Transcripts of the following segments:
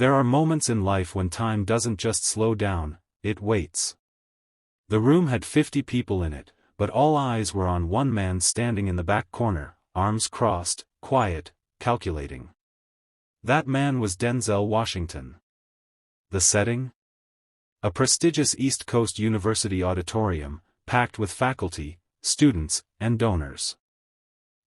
There are moments in life when time doesn't just slow down, it waits. The room had 50 people in it, but all eyes were on one man standing in the back corner, arms crossed, quiet, calculating. That man was Denzel Washington. The setting? A prestigious East Coast University auditorium, packed with faculty, students, and donors.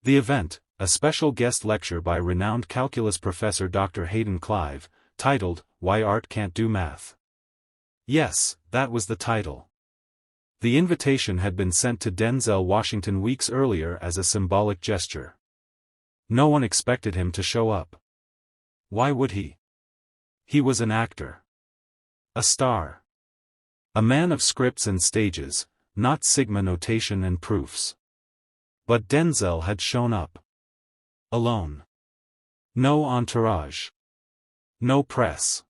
The event, a special guest lecture by renowned calculus professor Dr. Hayden Clive, titled, "Why Art Can't Do Math." Yes, that was the title. The invitation had been sent to Denzel Washington weeks earlier as a symbolic gesture. No one expected him to show up. Why would he? He was an actor. A star. A man of scripts and stages, not sigma notation and proofs. But Denzel had shown up. Alone. No entourage. No press.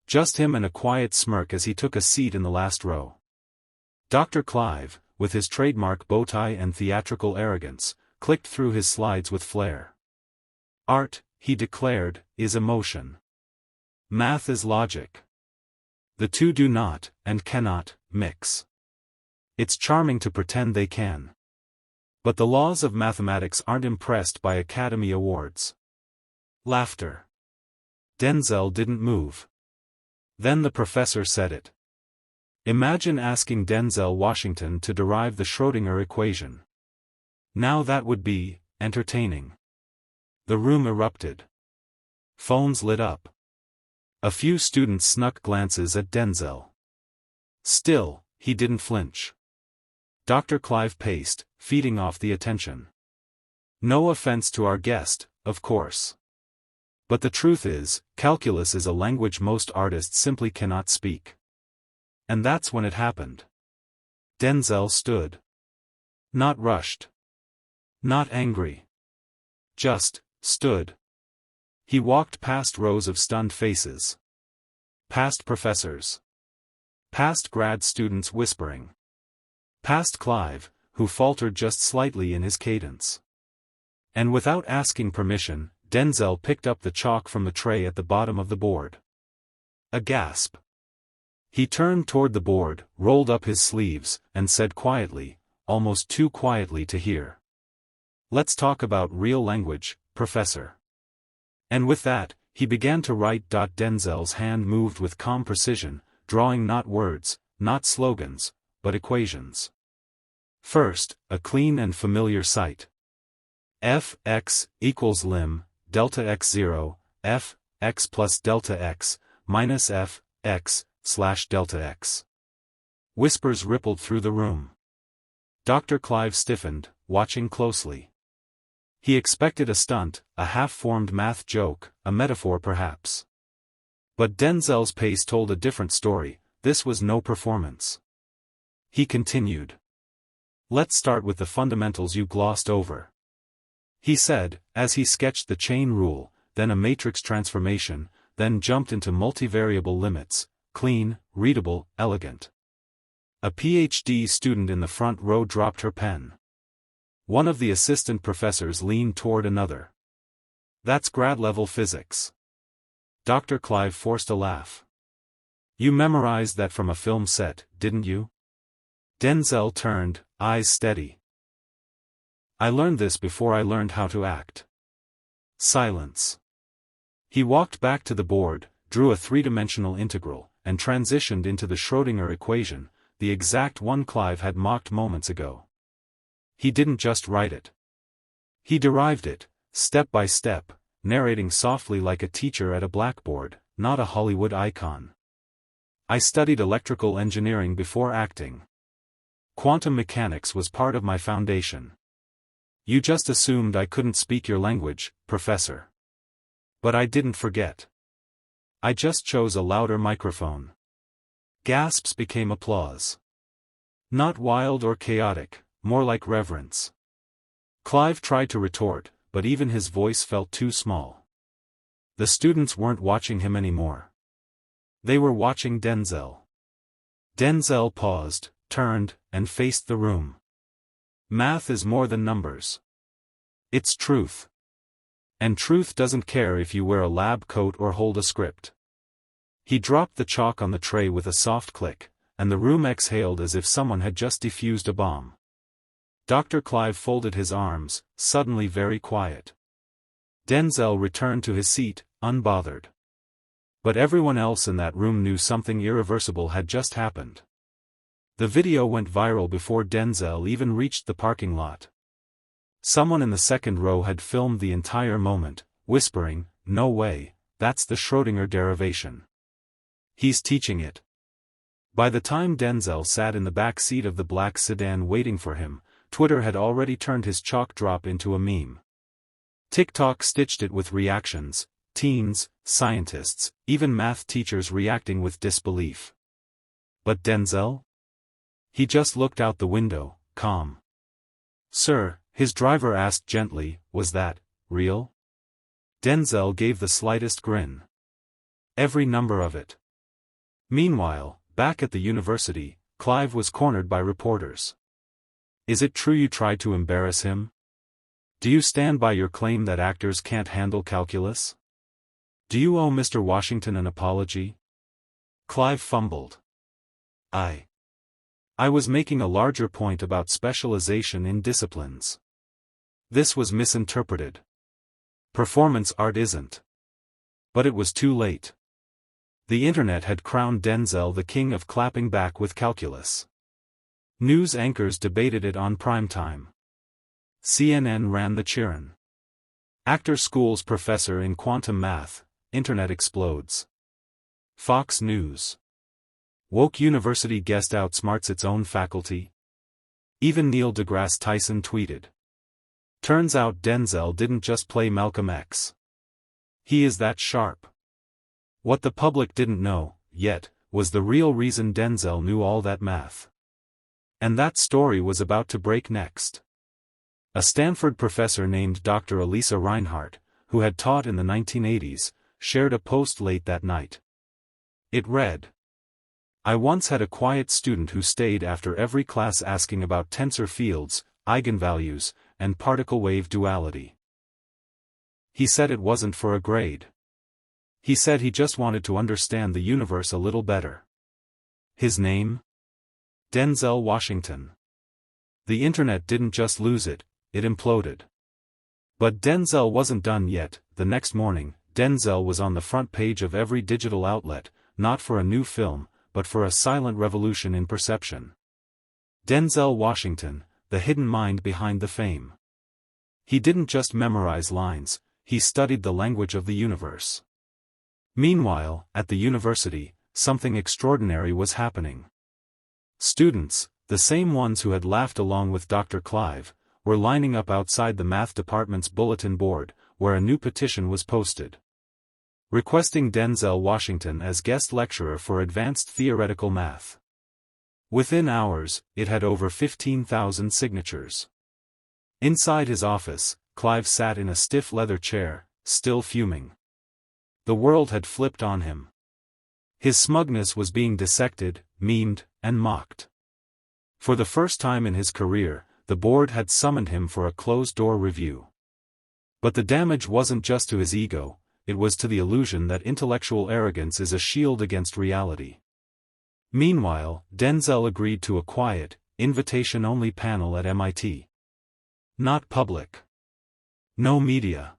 Just him and a quiet smirk as he took a seat in the last row. Dr. Clive, with his trademark bow tie and theatrical arrogance, clicked through his slides with flair. Art, he declared, is emotion. Math is logic. The two do not, and cannot, mix. It's charming to pretend they can. But the laws of mathematics aren't impressed by Academy Awards. Laughter. Denzel didn't move. Then the professor said it. Imagine asking Denzel Washington to derive the Schrödinger equation. Now that would be entertaining. The room erupted. Phones lit up. A few students snuck glances at Denzel. Still, he didn't flinch. Dr. Clive paced, feeding off the attention. No offense to our guest, of course. But the truth is, calculus is a language most artists simply cannot speak. And that's when it happened. Denzel stood. Not rushed. Not angry. Just stood. He walked past rows of stunned faces. Past professors. Past grad students whispering. Past Clive, who faltered just slightly in his cadence. And without asking permission, Denzel picked up the chalk from the tray at the bottom of the board. A gasp. He turned toward the board, rolled up his sleeves, and said quietly, almost too quietly to hear. "Let's talk about real language, Professor." And with that, he began to write. Denzel's hand moved with calm precision, drawing not words, not slogans, but equations. First, a clean and familiar sight. F(x) equals lim, delta x0, f, x plus delta x, minus f, x, slash delta x. Whispers rippled through the room. Dr. Clive stiffened, watching closely. He expected a stunt, a half-formed math joke, a metaphor perhaps. But Denzel's pace told a different story. This was no performance. He continued. "Let's start with the fundamentals you glossed over," he said, as he sketched the chain rule, then a matrix transformation, then jumped into multivariable limits, clean, readable, elegant. A PhD student in the front row dropped her pen. One of the assistant professors leaned toward another. "That's grad-level physics." Dr. Clive forced a laugh. "You memorized that from a film set, didn't you?" Denzel turned, eyes steady. "I learned this before I learned how to act." Silence. He walked back to the board, drew a three-dimensional integral, and transitioned into the Schrödinger equation, the exact one Clive had mocked moments ago. He didn't just write it. He derived it, step by step, narrating softly like a teacher at a blackboard, not a Hollywood icon. "I studied electrical engineering before acting. Quantum mechanics was part of my foundation. You just assumed I couldn't speak your language, Professor. But I didn't forget. I just chose a louder microphone." Gasps became applause. Not wild or chaotic, more like reverence. Clive tried to retort, but even his voice felt too small. The students weren't watching him anymore. They were watching Denzel. Denzel paused, turned, and faced the room. "Math is more than numbers. It's truth. And truth doesn't care if you wear a lab coat or hold a script. He dropped the chalk on the tray with a soft click, and the room exhaled as if someone had just defused a bomb. Dr. Clive folded his arms, suddenly very quiet. Denzel returned to his seat, unbothered. But everyone else in that room knew something irreversible had just happened. The video went viral before Denzel even reached the parking lot. Someone in the second row had filmed the entire moment, whispering, "No way, that's the Schrödinger derivation. He's teaching it." By the time Denzel sat in the back seat of the black sedan waiting for him, Twitter had already turned his chalk drop into a meme. TikTok stitched it with reactions, teens, scientists, even math teachers reacting with disbelief. But Denzel? He just looked out the window, calm. "Sir," his driver asked gently, "was that real?" Denzel gave the slightest grin. "Every number of it." Meanwhile, back at the university, Clive was cornered by reporters. "Is it true you tried to embarrass him? Do you stand by your claim that actors can't handle calculus? Do you owe Mr. Washington an apology?" Clive fumbled. I was making a larger point about specialization in disciplines. This was misinterpreted. Performance art isn't. But it was too late. The internet had crowned Denzel the king of clapping back with calculus. News anchors debated it on primetime. CNN ran the cheerin'. Actor school's professor in quantum math, internet explodes. Fox News. Woke university guest outsmarts its own faculty. Even Neil deGrasse Tyson tweeted. Turns out Denzel didn't just play Malcolm X. He is that sharp. What the public didn't know, yet, was the real reason Denzel knew all that math. And that story was about to break next. A Stanford professor named Dr. Elisa Reinhardt, who had taught in the 1980s, shared a post late that night. It read, "I once had a quiet student who stayed after every class asking about tensor fields, eigenvalues, and particle wave duality. He said it wasn't for a grade. He said he just wanted to understand the universe a little better." His name? Denzel Washington. The internet didn't just lose it, it imploded. But Denzel wasn't done yet. The next morning, Denzel was on the front page of every digital outlet, not for a new film, but for a silent revolution in perception. Denzel Washington, the hidden mind behind the fame. He didn't just memorize lines, he studied the language of the universe. Meanwhile, at the university, something extraordinary was happening. Students, the same ones who had laughed along with Dr. Clive, were lining up outside the math department's bulletin board, where a new petition was posted, requesting Denzel Washington as guest lecturer for advanced theoretical math. Within hours, it had over 15,000 signatures. Inside his office, Clive sat in a stiff leather chair, still fuming. The world had flipped on him. His smugness was being dissected, memed, and mocked. For the first time in his career, the board had summoned him for a closed-door review. But the damage wasn't just to his ego, it was to the illusion that intellectual arrogance is a shield against reality. Meanwhile, Denzel agreed to a quiet, invitation-only panel at MIT. Not public. No media.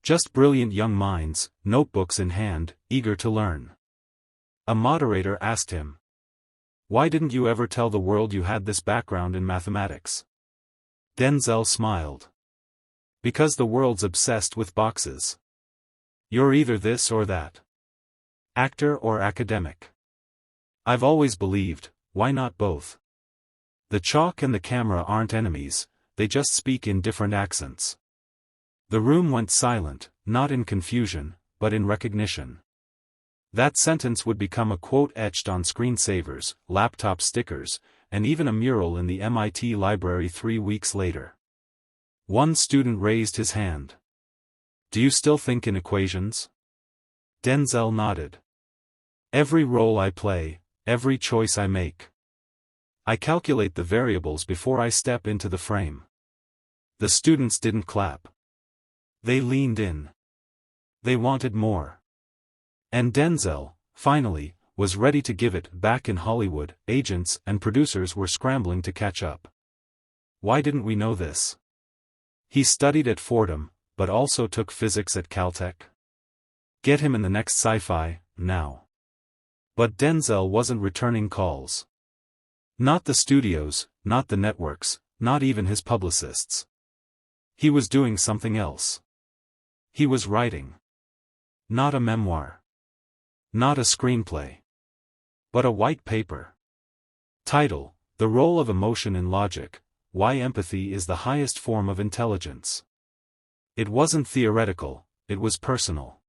Just brilliant young minds, notebooks in hand, eager to learn. A moderator asked him, "Why didn't you ever tell the world you had this background in mathematics?" Denzel smiled. "Because the world's obsessed with boxes. You're either this or that. Actor or academic. I've always believed, why not both? The chalk and the camera aren't enemies, they just speak in different accents." The room went silent, not in confusion, but in recognition. That sentence would become a quote etched on screensavers, laptop stickers, and even a mural in the MIT library 3 weeks later. One student raised his hand. "Do you still think in equations?" Denzel nodded. "Every role I play, every choice I make. I calculate the variables before I step into the frame." The students didn't clap. They leaned in. They wanted more. And Denzel, finally, was ready to give it. Back in Hollywood, agents and producers were scrambling to catch up. Why didn't we know this? He studied at Fordham, but also took physics at Caltech. Get him in the next sci-fi, now. But Denzel wasn't returning calls. Not the studios, not the networks, not even his publicists. He was doing something else. He was writing. Not a memoir. Not a screenplay. But a white paper. Title: The Role of Emotion in Logic, Why Empathy is the Highest Form of Intelligence. It wasn't theoretical, it was personal.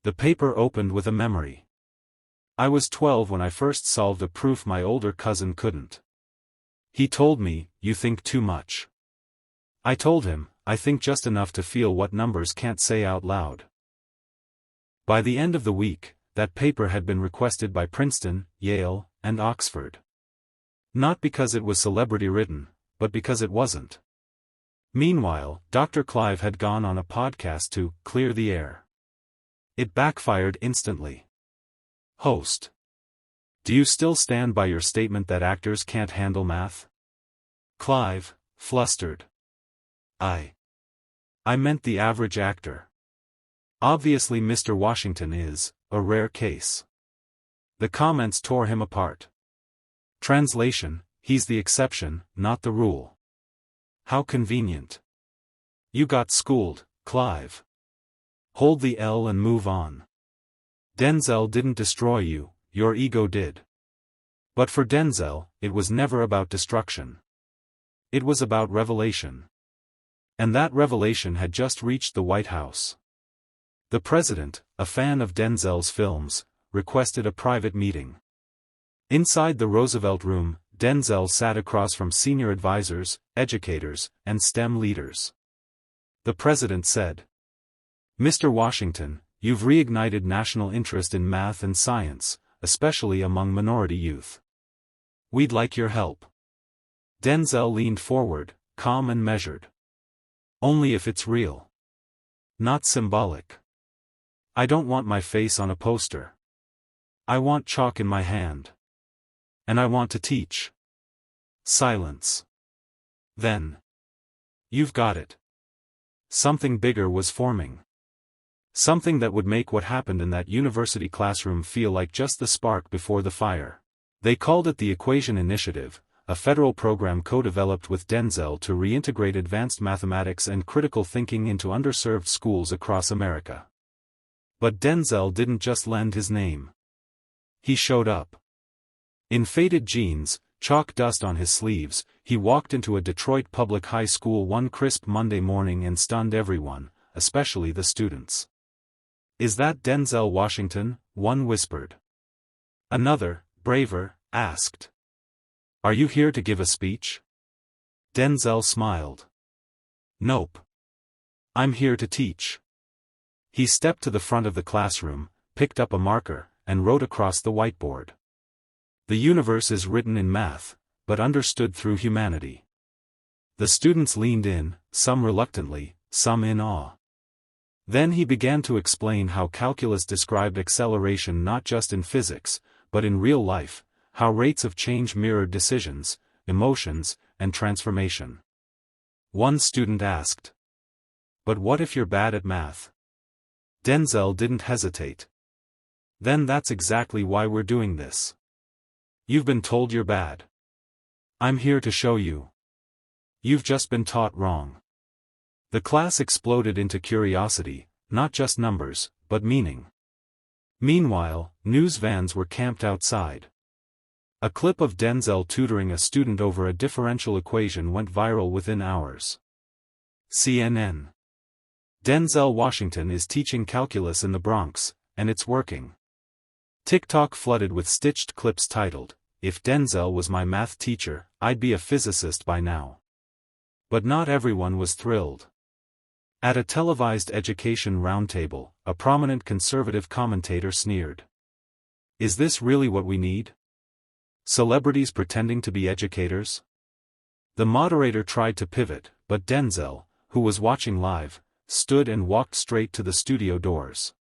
The paper opened with a memory. I was 12 when I first solved a proof my older cousin couldn't. He told me, "You think too much." I told him, "I think just enough to feel what numbers can't say out loud." By the end of the week, that paper had been requested by Princeton, Yale, and Oxford. Not because it was celebrity-written, but because it wasn't. Meanwhile, Dr. Clive had gone on a podcast to clear the air. It backfired instantly. Host: Do you still stand by your statement that actors can't handle math? Clive, flustered. I meant the average actor. Obviously Mr. Washington is a rare case. The comments tore him apart. Translation: He's the exception, not the rule. How convenient. You got schooled, Clive. Hold the L and move on. Denzel didn't destroy you, your ego did. But for Denzel, it was never about destruction. It was about revelation. And that revelation had just reached the White House. The president, a fan of Denzel's films, requested a private meeting. Inside the Roosevelt Room, Denzel sat across from senior advisors, educators, and STEM leaders. The president said, "Mr. Washington, you've reignited national interest in math and science, especially among minority youth. We'd like your help." Denzel leaned forward, calm and measured. "Only if it's real. Not symbolic. I don't want my face on a poster. I want chalk in my hand. And I want to teach." Silence. Then. "You've got it." Something bigger was forming. Something that would make what happened in that university classroom feel like just the spark before the fire. They called it the Equation Initiative, a federal program co-developed with Denzel to reintegrate advanced mathematics and critical thinking into underserved schools across America. But Denzel didn't just lend his name. He showed up. In faded jeans, chalk dust on his sleeves, he walked into a Detroit public high school one crisp Monday morning and stunned everyone, especially the students. "Is that Denzel Washington?" one whispered. Another, braver, asked. "Are you here to give a speech?" Denzel smiled. "Nope. I'm here to teach." He stepped to the front of the classroom, picked up a marker, and wrote across the whiteboard. "The universe is written in math, but understood through humanity." The students leaned in, some reluctantly, some in awe. Then he began to explain how calculus described acceleration not just in physics, but in real life, how rates of change mirrored decisions, emotions, and transformation. One student asked, "But what if you're bad at math?" Denzel didn't hesitate. "Then that's exactly why we're doing this. You've been told you're bad. I'm here to show you. You've just been taught wrong." The class exploded into curiosity, not just numbers, but meaning. Meanwhile, news vans were camped outside. A clip of Denzel tutoring a student over a differential equation went viral within hours. CNN. Denzel Washington is teaching calculus in the Bronx, and it's working. TikTok flooded with stitched clips titled, "If Denzel was my math teacher, I'd be a physicist by now." But not everyone was thrilled. At a televised education roundtable, a prominent conservative commentator sneered. "Is this really what we need? Celebrities pretending to be educators?" The moderator tried to pivot, but Denzel, who was watching live, stood and walked straight to the studio doors.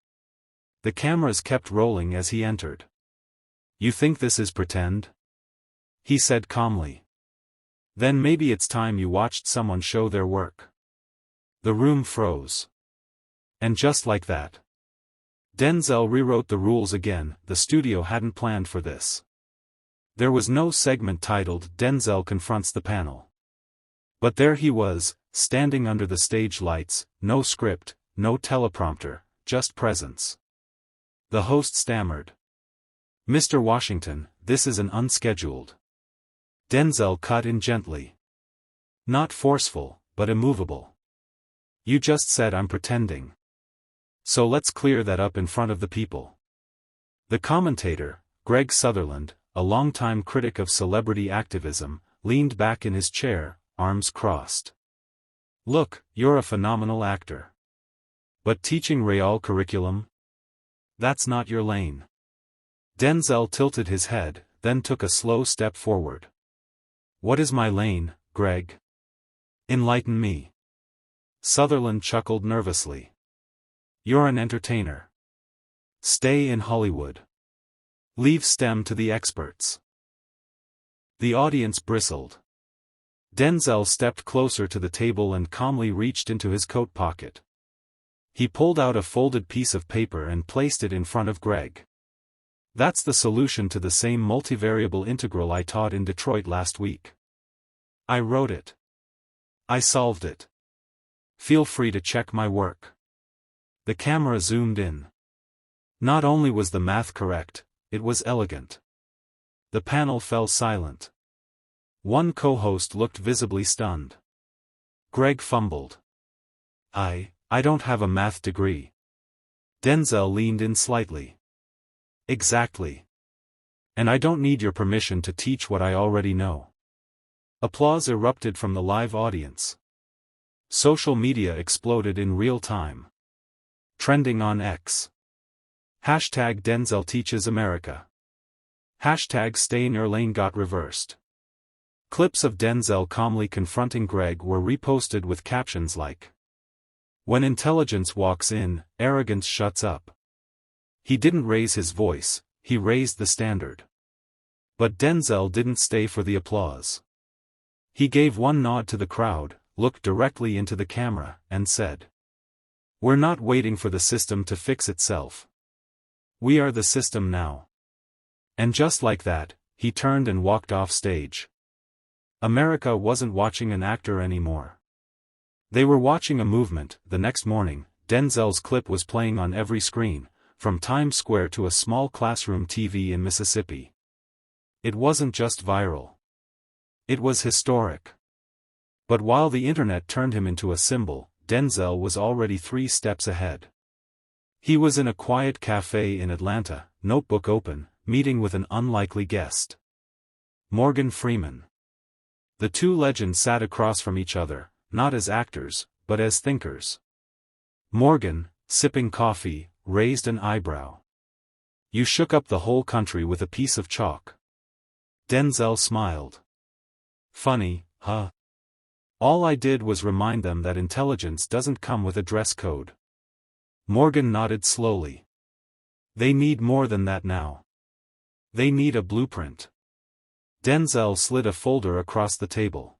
The cameras kept rolling as he entered. "You think this is pretend?" he said calmly. "Then maybe it's time you watched someone show their work." The room froze. And just like that, Denzel rewrote the rules again. The studio hadn't planned for this. There was no segment titled "Denzel Confronts the Panel." But there he was, standing under the stage lights, no script, no teleprompter, just presence. The host stammered. "Mr. Washington, this is an unscheduled." Denzel cut in gently. "Not forceful, but immovable. You just said I'm pretending. So let's clear that up in front of the people." The commentator, Greg Sutherland, a longtime critic of celebrity activism, leaned back in his chair, arms crossed. "Look, you're a phenomenal actor. But teaching real curriculum? That's not your lane." Denzel tilted his head, then took a slow step forward. "What is my lane, Greg? Enlighten me." Sutherland chuckled nervously. "You're an entertainer. Stay in Hollywood. Leave STEM to the experts." The audience bristled. Denzel stepped closer to the table and calmly reached into his coat pocket. He pulled out a folded piece of paper and placed it in front of Greg. "That's the solution to the same multivariable integral I taught in Detroit last week. I wrote it. I solved it. Feel free to check my work." The camera zoomed in. Not only was the math correct, it was elegant. The panel fell silent. One co-host looked visibly stunned. Greg fumbled. I don't have a math degree." Denzel leaned in slightly. "Exactly. And I don't need your permission to teach what I already know." Applause erupted from the live audience. Social media exploded in real time. Trending on X. Hashtag Denzel teaches America. Hashtag stay in your lane got reversed. Clips of Denzel calmly confronting Greg were reposted with captions like, "When intelligence walks in, arrogance shuts up." He didn't raise his voice, he raised the standard. But Denzel didn't stay for the applause. He gave one nod to the crowd, looked directly into the camera, and said, "We're not waiting for the system to fix itself. We are the system now." And just like that, he turned and walked off stage. America wasn't watching an actor anymore. They were watching a movement. The next morning, Denzel's clip was playing on every screen, from Times Square to a small classroom TV in Mississippi. It wasn't just viral. It was historic. But while the internet turned him into a symbol, Denzel was already 3 steps ahead. He was in a quiet cafe in Atlanta, notebook open, meeting with an unlikely guest. Morgan Freeman. The two legends sat across from each other, not as actors, but as thinkers. Morgan, sipping coffee, raised an eyebrow. "You shook up the whole country with a piece of chalk." Denzel smiled. "Funny, huh? All I did was remind them that intelligence doesn't come with a dress code." Morgan nodded slowly. "They need more than that now. They need a blueprint." Denzel slid a folder across the table.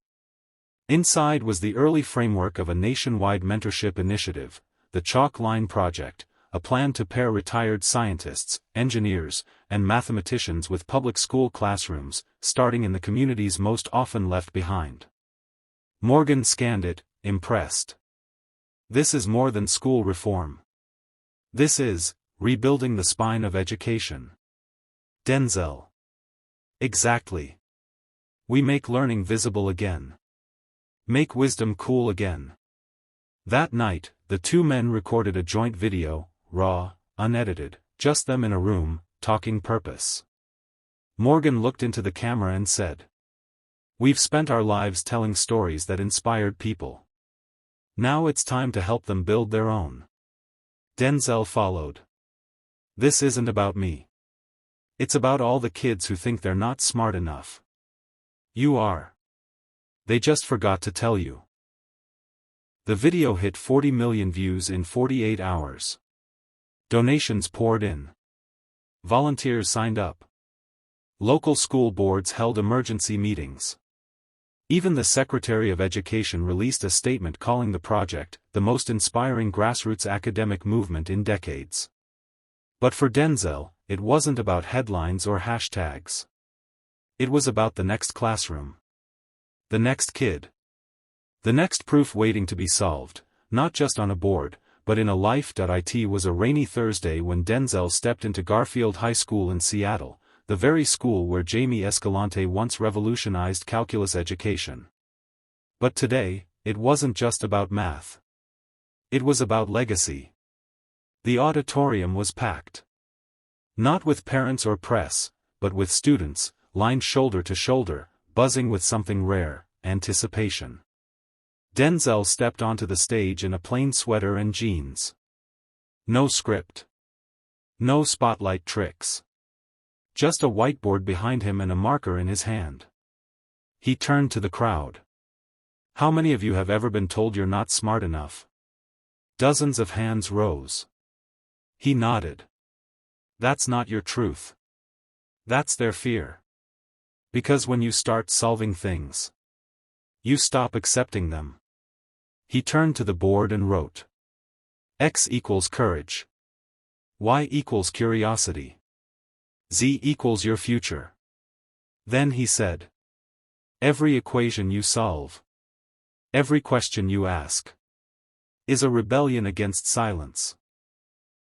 Inside was the early framework of a nationwide mentorship initiative, the Chalk Line Project, a plan to pair retired scientists, engineers, and mathematicians with public school classrooms, starting in the communities most often left behind. Morgan scanned it, impressed. "This is more than school reform. This is rebuilding the spine of education." Denzel. "Exactly. We make learning visible again. Make wisdom cool again." That night, the two men recorded a joint video, raw, unedited, just them in a room, talking purpose. Morgan looked into the camera and said, "We've spent our lives telling stories that inspired people. Now it's time to help them build their own." Denzel followed. "This isn't about me. It's about all the kids who think they're not smart enough. You are. They just forgot to tell you." The video hit 40 million views in 48 hours. Donations poured in. Volunteers signed up. Local school boards held emergency meetings. Even the Secretary of Education released a statement calling the project the most inspiring grassroots academic movement in decades. But for Denzel, it wasn't about headlines or hashtags. It was about the next classroom. The next kid. The next proof waiting to be solved, not just on a board, but in a life. It was a rainy Thursday when Denzel stepped into Garfield High School in Seattle, the very school where Jamie Escalante once revolutionized calculus education. But today, it wasn't just about math. It was about legacy. The auditorium was packed. Not with parents or press, but with students, lined shoulder to shoulder, buzzing with something rare, anticipation. Denzel stepped onto the stage in a plain sweater and jeans. No script. No spotlight tricks. Just a whiteboard behind him and a marker in his hand. He turned to the crowd. How many of you have ever been told you're not smart enough? Dozens of hands rose. He nodded. That's not your truth. That's their fear. Because when you start solving things, you stop accepting them. He turned to the board and wrote. X equals courage. Y equals curiosity. Z equals your future. Then he said. Every equation you solve, every question you ask, is a rebellion against silence.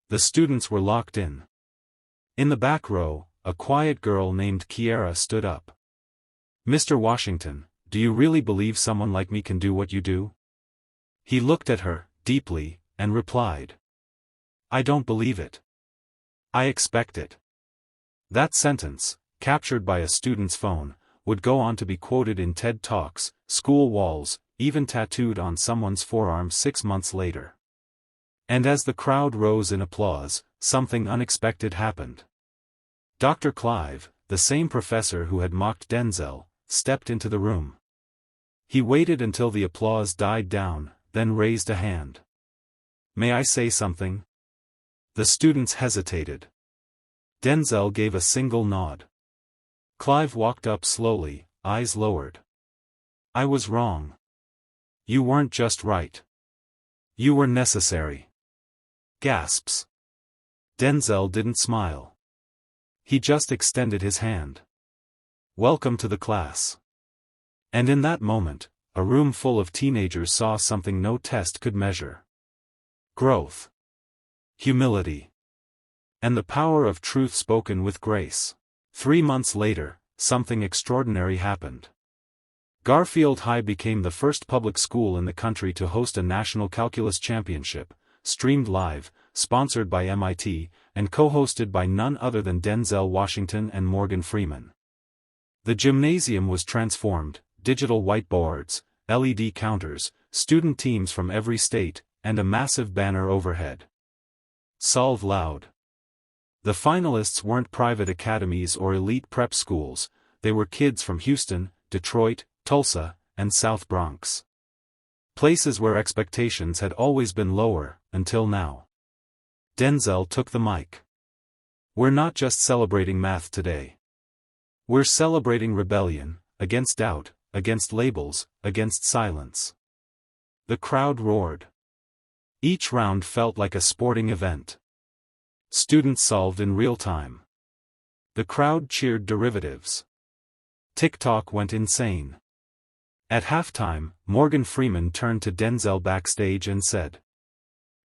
The students were locked in. In the back row, a quiet girl named Kiara stood up. Mr. Washington, do you really believe someone like me can do what you do? He looked at her, deeply, and replied. I don't believe it. I expect it. That sentence, captured by a student's phone, would go on to be quoted in TED Talks, school walls, even tattooed on someone's forearm 6 months later. And as the crowd rose in applause, something unexpected happened. Dr. Clive, the same professor who had mocked Denzel, stepped into the room. He waited until the applause died down, then raised a hand. May I say something? The students hesitated. Denzel gave a single nod. Clive walked up slowly, eyes lowered. I was wrong. You weren't just right. You were necessary. Gasps. Denzel didn't smile. He just extended his hand. Welcome to the class. And in that moment, a room full of teenagers saw something no test could measure. Growth. Humility. And the power of truth spoken with grace. 3 months later, something extraordinary happened. Garfield High became the first public school in the country to host a national calculus championship, streamed live, sponsored by MIT, and co-hosted by none other than Denzel Washington and Morgan Freeman. The gymnasium was transformed, digital whiteboards, LED counters, student teams from every state, and a massive banner overhead. Solve loud. The finalists weren't private academies or elite prep schools, they were kids from Houston, Detroit, Tulsa, and South Bronx. Places where expectations had always been lower, until now. Denzel took the mic. We're not just celebrating math today. We're celebrating rebellion, against doubt, against labels, against silence. The crowd roared. Each round felt like a sporting event. Students solved in real time. The crowd cheered derivatives. TikTok went insane. At halftime, Morgan Freeman turned to Denzel backstage and said,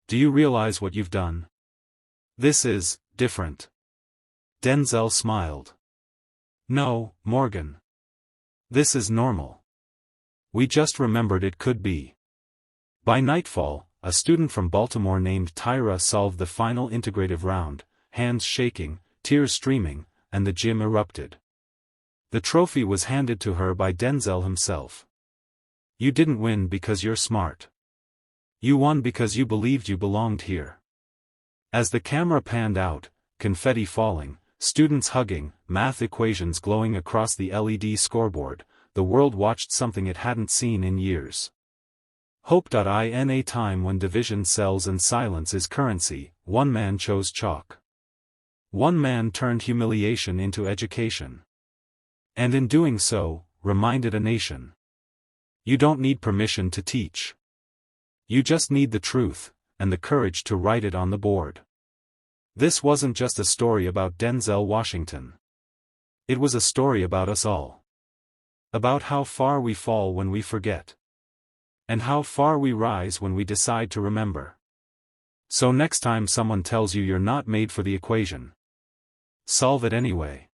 "Do you realize what you've done? This is different." Denzel smiled. "No, Morgan. This is normal. We just remembered it could be." By nightfall, a student from Baltimore named Tyra solved the final integrative round, hands shaking, tears streaming, and the gym erupted. The trophy was handed to her by Denzel himself. You didn't win because you're smart. You won because you believed you belonged here. As the camera panned out, confetti falling, students hugging, math equations glowing across the LED scoreboard, the world watched something it hadn't seen in years. Hope.in a time when division sells and silence is currency, one man chose chalk. One man turned humiliation into education. And in doing so, reminded a nation. You don't need permission to teach. You just need the truth, and the courage to write it on the board. This wasn't just a story about Denzel Washington. It was a story about us all. About how far we fall when we forget. And how far we rise when we decide to remember. So next time someone tells you you're not made for the equation, solve it anyway.